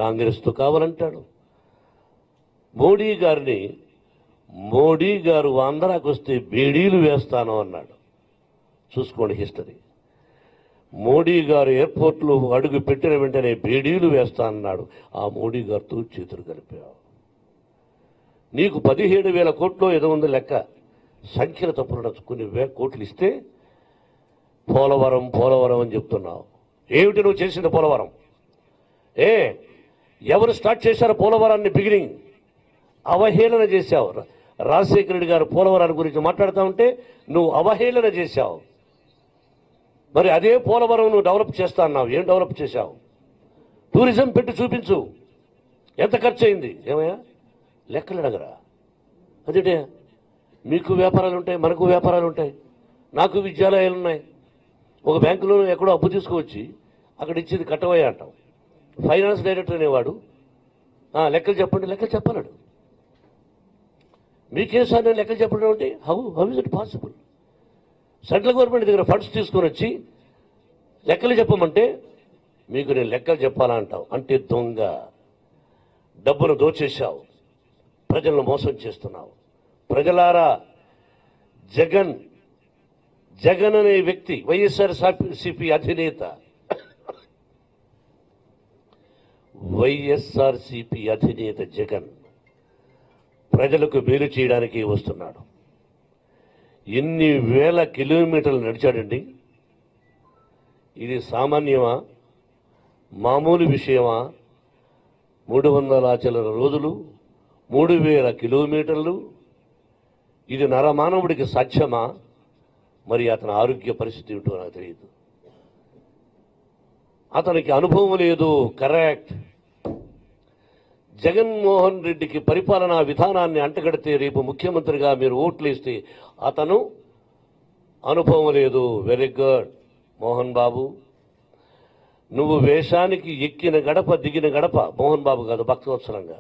కాంగ్రెస్తో కావాలంటాడు. మోడీ గారు ఆంధ్రాకు వస్తే బేడీలు వేస్తాను అన్నాడు. చూసుకోండి హిస్టరీ. మోడీ గారు ఎయిర్పోర్ట్లో అడుగు పెట్టిన వెంటనే బేడీలు వేస్తానన్నాడు. ఆ మోడీ గారితో చేతులు కలిపావు. నీకు 17,000 కోట్లు ఏదో ఉంది లెక్క, సంఖ్యల తప్పున కొన్ని కోట్లు ఇస్తే పోలవరం అని చెప్తున్నావు. ఏమిటి నువ్వు చేసింది పోలవరం? ఎవరు స్టార్ట్ చేశారు పోలవరాన్ని? బిగినింగ్ అవహేళన చేశావు. రాజశేఖర రెడ్డి గారు పోలవరాన్ని గురించి మాట్లాడుతూ ఉంటే నువ్వు అవహేళన చేశావు. మరి అదే పోలవరం నువ్వు డెవలప్ చేస్తా అన్నావు. ఏం డెవలప్ చేశావు? టూరిజం పెట్టి చూపించు, ఎంత ఖర్చు అయింది. ఏమయ్యా లెక్కలు అడగరా? అదేంటే మీకు వ్యాపారాలు ఉంటాయి, మనకు వ్యాపారాలు ఉంటాయి, నాకు విద్యాలయాలు ఉన్నాయి. ఒక బ్యాంకులో ఎక్కడో అప్పు తీసుకువచ్చి అక్కడ ఇచ్చింది కట్టవయ్యా అంటాం. ఫైనాన్స్ డైరెక్టర్ అనేవాడు లెక్కలు చెప్పండి, లెక్కలు చెప్పన్నాడు. మీకేం సార్ నేను లెక్కలు చెప్పడం అంటే how is it possible? Central government దగ్గర ఫండ్స్ తీసుకొని వచ్చి లెక్కలు చెప్పమంటే మీకు నేను లెక్కలు చెప్పాలా అంటావు. అంటే దొంగ, డబ్బును దోచేశావు, ప్రజలను మోసం చేస్తున్నావు. ప్రజలారా, జగన్ అనే వ్యక్తి వైఎస్ఆర్సీపీ అధినేత, జగన్ ప్రజలకు మేలు చేయడానికి వస్తున్నాడు. ఎన్ని వేల కిలోమీటర్లు నడిచాడండి. ఇది సామాన్యమా? మామూలు విషయమా? 300 రోజులు, 3,000 కిలోమీటర్లు. ఇది నరమానవుడికి సాధ్యమా? మరి అతని ఆరోగ్య పరిస్థితి ఏమిటో నాకు తెలియదు. అతనికి అనుభవం లేదు. కరెక్ట్. జగన్మోహన్ రెడ్డికి పరిపాలనా విధానాన్ని అంటగడితే రేపు ముఖ్యమంత్రిగా మీరు ఓట్లు వేస్తే అతను అనుభవం లేదు. Very good Mohan Babu. నువ్వు వేషానికి ఎక్కిన గడప దిగిన గడప మోహన్ బాబు కాదు, భక్తవత్సలంగా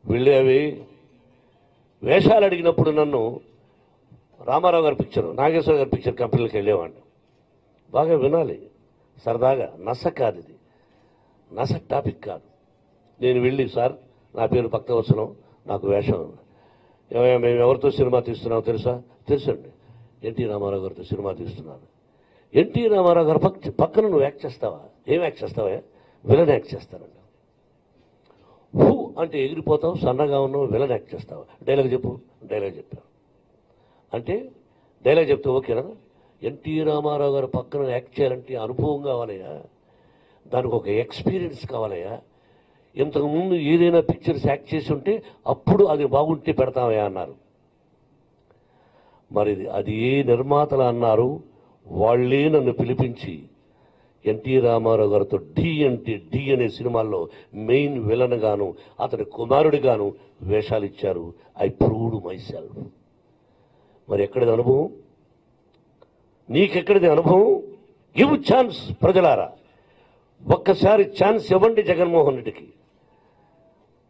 వెళ్ళేవి. వేషాలు అడిగినప్పుడు నన్ను రామారావు గారి పిక్చర్, నాగేశ్వర గారి పిక్చర్ కంపెనీలకు వెళ్ళేవాడిని. బాగా వినాలి, సరదాగా. నస కాదు ఇది, నస టాపిక్ కాదు. నేను వెళ్ళి, సార్ నా పేరు భక్తవత్సలం, నాకు వేషం, మేము ఎవరితో సినిమా తీస్తున్నామో తెలుసా? తెలుసండి, ఎన్టీ రామారావు గారితో సినిమా తీస్తున్నాను. ఎన్టీ రామారావు గారు పక్కన నువ్వు యాక్ట్ చేస్తావా? ఏం యాక్ట్ చేస్తావా? విలన్ యాక్ట్ చేస్తానండి. హూ అంటే ఎగిరిపోతావు, సన్నగా ఉన్నావు, విలన్ యాక్ట్ చేస్తావా? డైలాగ్ చెప్పు. డైలాగ్ చెప్పాను అంటే డైలాగ్ చెప్తే ఓకేనా? ఎన్టీ రామారావు గారు పక్కన యాక్ట్ చేయాలంటే అనుభవం కావాలయ్యా, దానికి ఒక ఎక్స్పీరియన్స్ కావాలయ్యా. ఇంతకుముందు ఏదైనా పిక్చర్స్ యాక్ట్ చేసి ఉంటే అప్పుడు అది బాగుంటే పెడతామయ్యా అన్నారు. మరి అది ఏ నిర్మాతలు అన్నారు? వాళ్ళే నన్ను పిలిపించి ఎన్టీ రామారావు గారితో డి అంటే డి అనే సినిమాల్లో మెయిన్ విలన్ గాను అతని కుమారుడిగాను వేషాలు ఇచ్చారు. I proved my self. మరి ఎక్కడిది అనుభవం? నీకెక్కడిది అనుభవం? గివ్ ఛాన్స్ ప్రజలారా, ఒక్కసారి ఛాన్స్ ఇవ్వండి జగన్మోహన్ రెడ్డికి.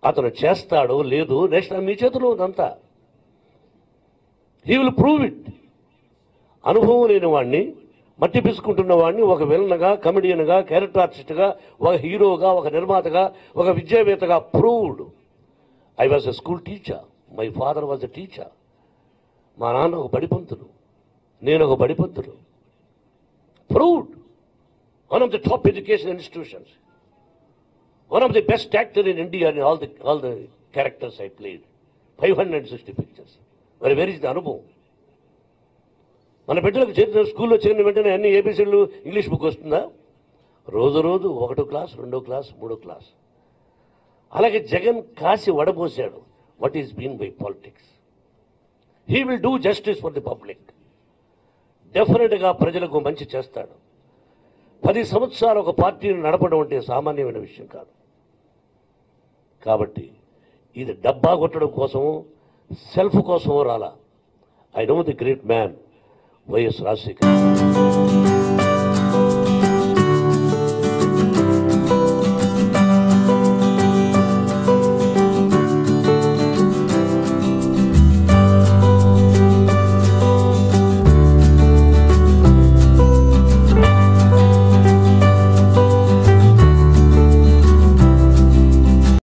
అతను చేస్తాడో లేదో నెక్స్ట్ మీ చేతిలో ఉందంతా. He will prove it. అనుభవం లేని వాడిని, మట్టి పిసుకుంటున్న వాడిని ఒక విలన్గా, కమెడియన్గా, క్యారెక్టర్ ఆర్టిస్ట్గా, ఒక హీరోగా, ఒక నిర్మాతగా, ఒక విద్యావేత్తగా proved. I was a school teacher, my father was a teacher. మా నాన్న ఒక బడిపంతులు, నేను ఒక బడిపంతులు. Proved. One of the top education institutions, one of the best actor in India in all the characters I played. 560 pictures. Very, where is the అనుభవం? మన బిడ్డలకు చేరిన స్కూల్లో చేరిన వెంటనే అన్ని ఏబీసీలు ఇంగ్లీష్ బుక్ వస్తుందా? రోజు 1వ క్లాస్, 2వ క్లాస్, 3వ క్లాస్. అలాగే జగన్ కాసి వడబోసాడు. What is been by politics? He will do justice for the public. డెఫినెట్గా ప్రజలకు మంచి చేస్తాడు. 10 సంవత్సరాలు ఒక పార్టీని నడపడం అంటే సామాన్యమైన విషయం కాదు. కాబట్టి ఇది డబ్బా కొట్టడం కోసమో సెల్ఫ్ కోసమో రాలా. I know the great man YS Rajasekhar.